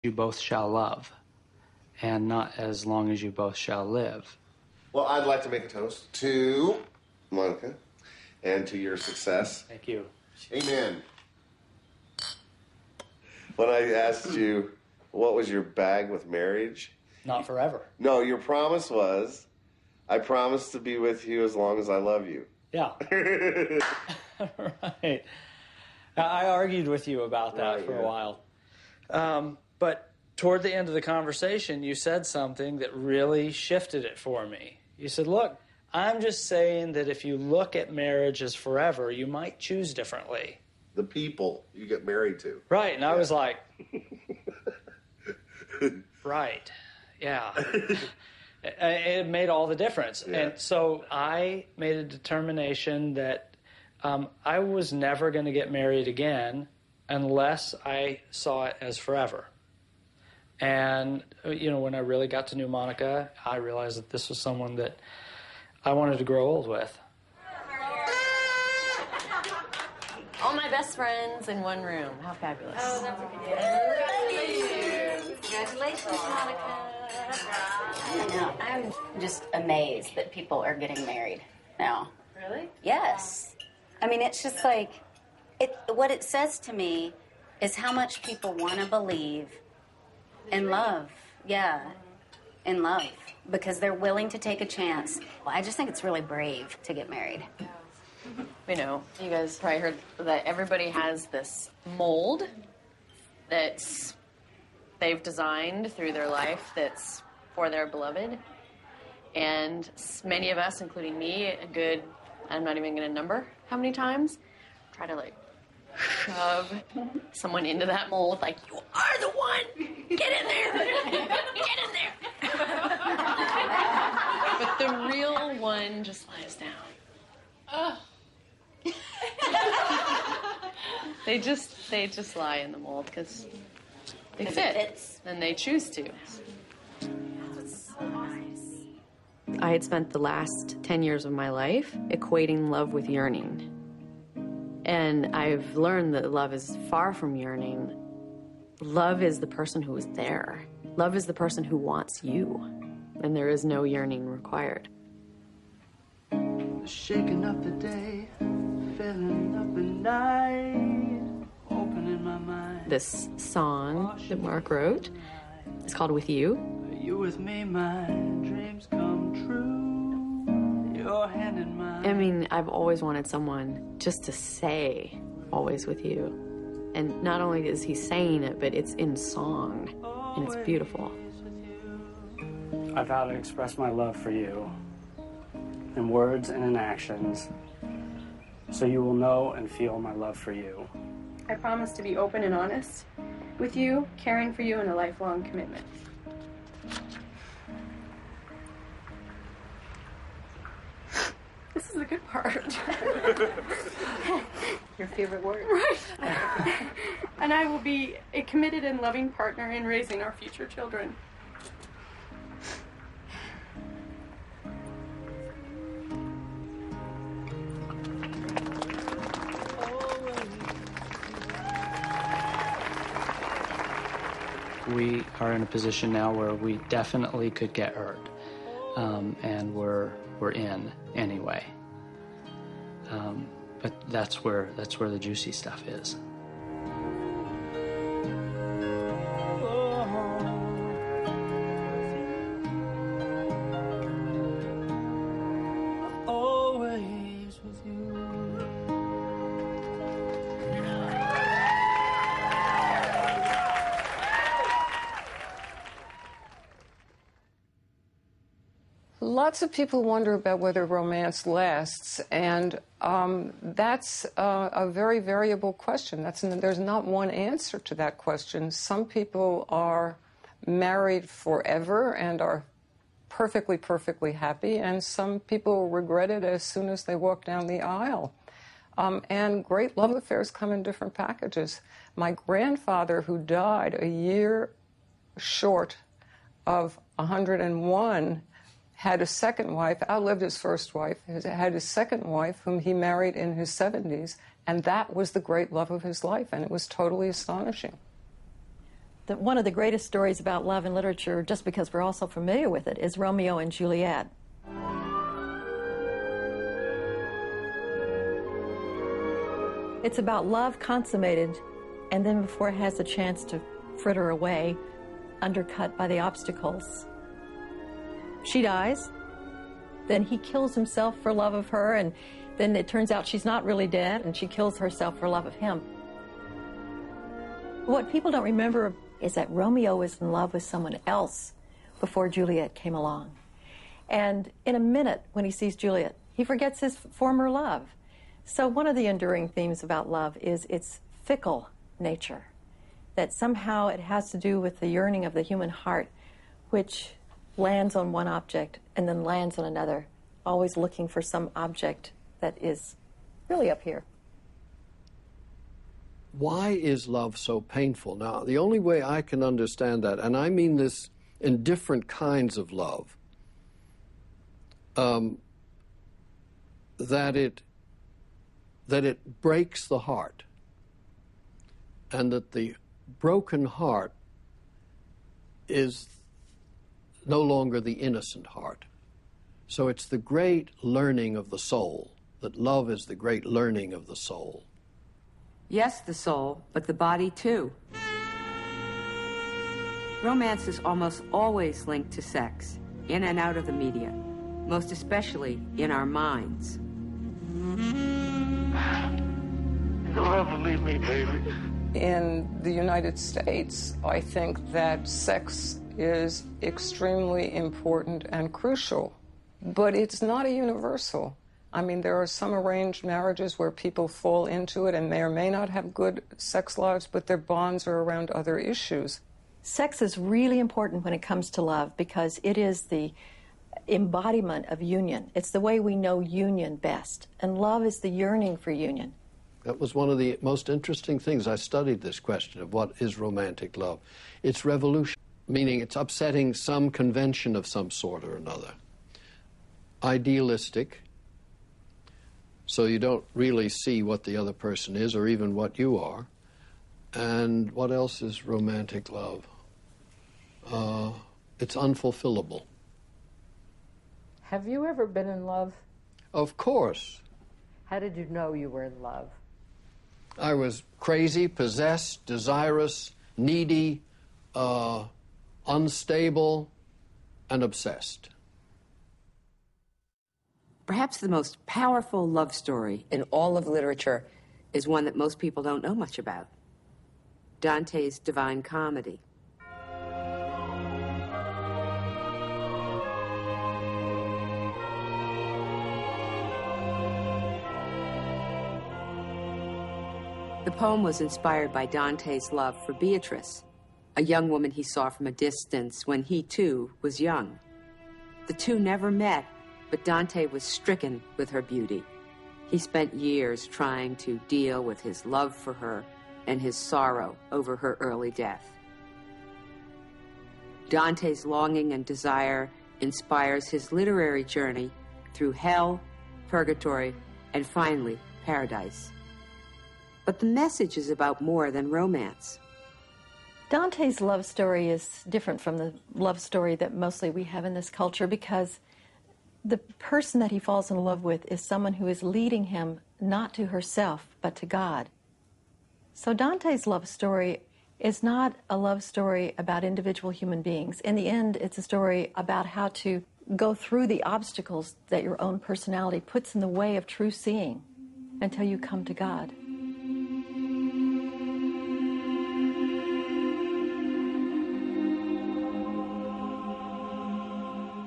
you both shall love, and not as long as you both shall live. Well, I'd like to make a toast to Monica and to your success. Thank you. Amen. When I asked you, what was your bag with marriage? Not forever. No, your promise was, I promise to be with you as long as I love you. Yeah. Right. I argued with you about that for a while. But toward the end of the conversation, you said something that really shifted it for me. You said, look, I'm just saying that if you look at marriage as forever, you might choose differently. The people you get married to. Right, and I was like, right, yeah. It made all the difference. Yeah. And so I made a determination that I was never going to get married again unless I saw it as forever. And, you know, when I really got to know Monica, I realized that this was someone that I wanted to grow old with. All my best friends in one room. How fabulous. Oh, that's a Congratulations, Monica. I know. I'm just amazed that people are getting married now. Really? Yes. I mean, it's just like, what it says to me is how much people want to believe in love. Yeah, in love. Because they're willing to take a chance. Well, I just think it's really brave to get married. You know, you guys probably heard that everybody has this mold that's they've designed through their life that's for their beloved. And many of us, including me, I'm not even going to number how many times, try to like shove someone into that mold, like, you are the one! Get in there! Get in there! But the real one just lies down. Oh. They just lie in the mold because they fit, and they choose to. That's so nice. I had spent the last 10 years of my life equating love with yearning. And I've learned that love is far from yearning. Love is the person who is there. Love is the person who wants you. And there is no yearning required. Shaking up the day, filling up the night, opening my mind. This song that Mark wrote is called With You. You with me, my dreams come true. Your hand in mine. I mean, I've always wanted someone just to say, always with you. And not only is he saying it, but it's in song, and it's beautiful. I vow to express my love for you in words and in actions, so you will know and feel my love for you. I promise to be open and honest with you, caring for you in a lifelong commitment. This is the good part. Your favorite word. Right. And I will be a committed and loving partner in raising our future children. We are in a position now where we definitely could get hurt, and we're in anyway. But that's where the juicy stuff is. Always with you. Lots of people wonder about whether romance lasts, and that's a very variable question. There's not one answer to that question. Some people are married forever and are perfectly, perfectly happy, and some people regret it as soon as they walk down the aisle. And great love affairs come in different packages. My grandfather, who died a year short of 101, had a second wife, outlived his first wife, had his second wife, whom he married in his 70s, and that was the great love of his life, and it was totally astonishing. One of the greatest stories about love in literature, just because we're all so familiar with it, is Romeo and Juliet. It's about love consummated, and then before it has a chance to fritter away, undercut by the obstacles. She dies, then he kills himself for love of her, and then it turns out she's not really dead, and she kills herself for love of him. What people don't remember is that Romeo was in love with someone else before Juliet came along. And in a minute, when he sees Juliet, he forgets his former love. So one of the enduring themes about love is its fickle nature, that somehow it has to do with the yearning of the human heart, which lands on one object and then lands on another, always looking for some object that is really up here. Why is love so painful? Now, the only way I can understand that, and I mean this in different kinds of love, that it breaks the heart, and that the broken heart is no longer the innocent heart. So it's the great learning of the soul, that love is the great learning of the soul. Yes, the soul, but the body too. Romance is almost always linked to sex, in and out of the media, most especially in our minds. You'll never leave me, baby. In the United States, I think that sex is extremely important and crucial, but it's not a universal. I mean, there are some arranged marriages where people fall into it and may or may not have good sex lives, but their bonds are around other issues. Sex is really important when it comes to love because it is the embodiment of union. It's the way we know union best, and love is the yearning for union. That was one of the most interesting things. I studied this question of what is romantic love. It's revolution, meaning it's upsetting some convention of some sort or another. Idealistic, so you don't really see what the other person is or even what you are. And what else is romantic love? It's unfulfillable. Have you ever been in love? Of course. How did you know you were in love? I was crazy, possessed, desirous, needy, unstable, and obsessed. Perhaps the most powerful love story in all of literature is one that most people don't know much about. Dante's Divine Comedy. The poem was inspired by Dante's love for Beatrice, a young woman he saw from a distance when he, too, was young. The two never met, but Dante was stricken with her beauty. He spent years trying to deal with his love for her and his sorrow over her early death. Dante's longing and desire inspires his literary journey through hell, purgatory, and finally, paradise. But the message is about more than romance. Dante's love story is different from the love story that mostly we have in this culture because the person that he falls in love with is someone who is leading him not to herself, but to God. So Dante's love story is not a love story about individual human beings. In the end, it's a story about how to go through the obstacles that your own personality puts in the way of true seeing until you come to God.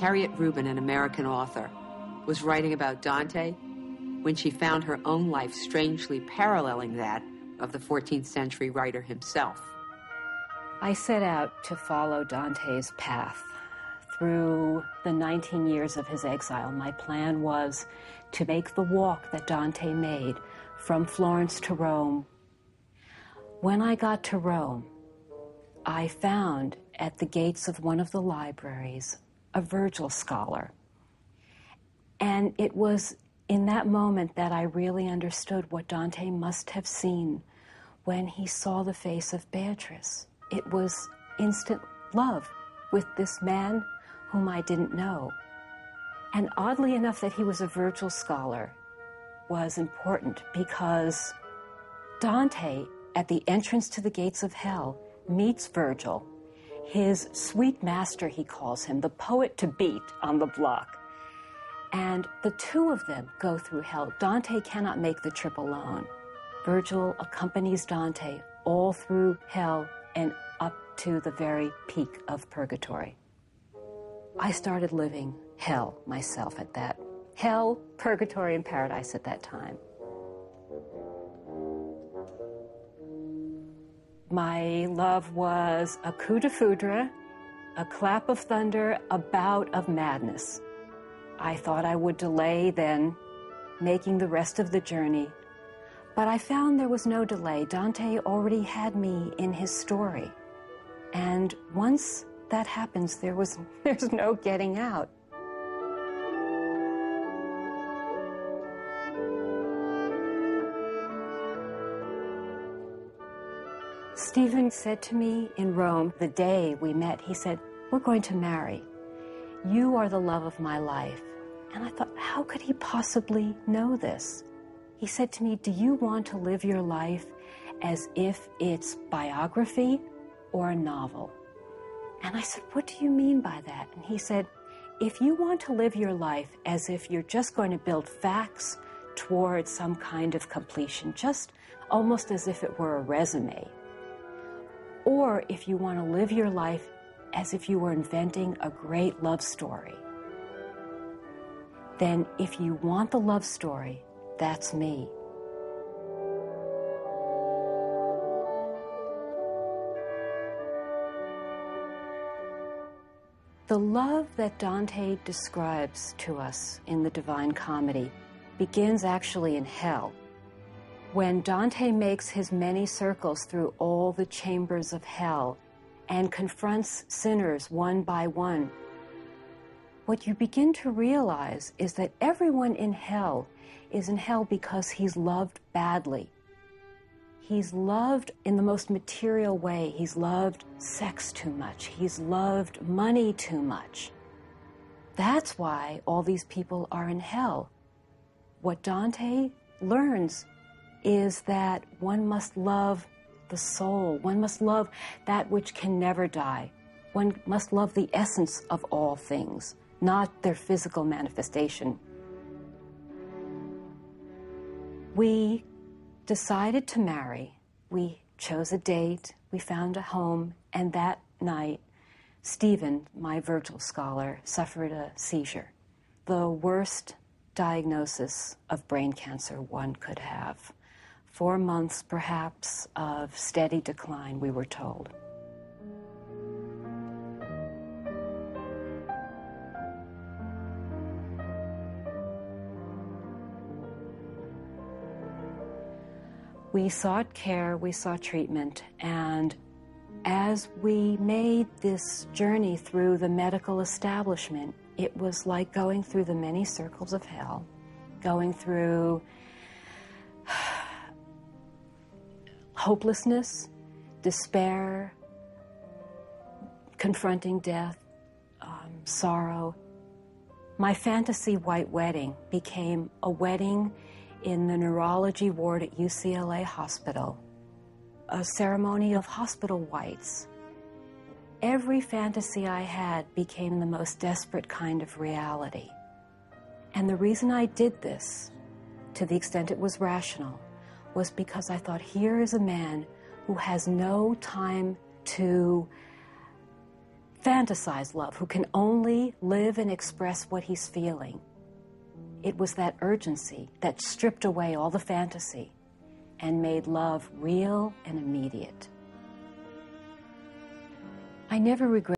Harriet Rubin, an American author, was writing about Dante when she found her own life strangely paralleling that of the 14th century writer himself. I set out to follow Dante's path through the 19 years of his exile. My plan was to make the walk that Dante made from Florence to Rome. When I got to Rome, I found at the gates of one of the libraries a Virgil scholar. And it was in that moment that I really understood what Dante must have seen when he saw the face of Beatrice. It was instant love with this man whom I didn't know. And oddly enough, that he was a Virgil scholar was important, because Dante, at the entrance to the gates of hell, meets Virgil, his sweet master, he calls him, the poet to beat on the block. And the two of them go through hell. Dante cannot make the trip alone. Virgil accompanies Dante all through hell and up to the very peak of purgatory. I started living hell myself at that. Hell, purgatory, and paradise at that time. My love was a coup de foudre, a clap of thunder, a bout of madness. I thought I would delay then making the rest of the journey, but I found there was no delay. Dante already had me in his story. And once that happens, there's no getting out. Stephen said to me in Rome the day we met, he said, "We're going to marry. You are the love of my life." And I thought, how could he possibly know this? He said to me, "Do you want to live your life as if it's biography or a novel?" And I said, "What do you mean by that?" And he said, "If you want to live your life as if you're just going to build facts towards some kind of completion, just almost as if it were a resume, or if you want to live your life as if you were inventing a great love story, then if you want the love story, that's me." The love that Dante describes to us in the Divine Comedy begins actually in hell. When Dante makes his many circles through all the chambers of hell and confronts sinners one by one, what you begin to realize is that everyone in hell is in hell because he's loved badly. He's loved in the most material way. He's loved sex too much. He's loved money too much. That's why all these people are in hell. What Dante learns is that one must love the soul. One must love that which can never die. One must love the essence of all things, not their physical manifestation. We decided to marry. We chose a date, we found a home, and that night, Stephen, my Virgil scholar, suffered a seizure. The worst diagnosis of brain cancer one could have. 4 months, perhaps, of steady decline, we were told. We sought care, we sought treatment, and as we made this journey through the medical establishment, it was like going through the many circles of hell, going through hopelessness, despair, confronting death, sorrow. My fantasy white wedding became a wedding in the neurology ward at UCLA Hospital, a ceremony of hospital whites. Every fantasy I had became the most desperate kind of reality. And the reason I did this, to the extent it was rational, was because I thought, here is a man who has no time to fantasize love, who can only live and express what he's feeling. It was that urgency that stripped away all the fantasy and made love real and immediate. I never regret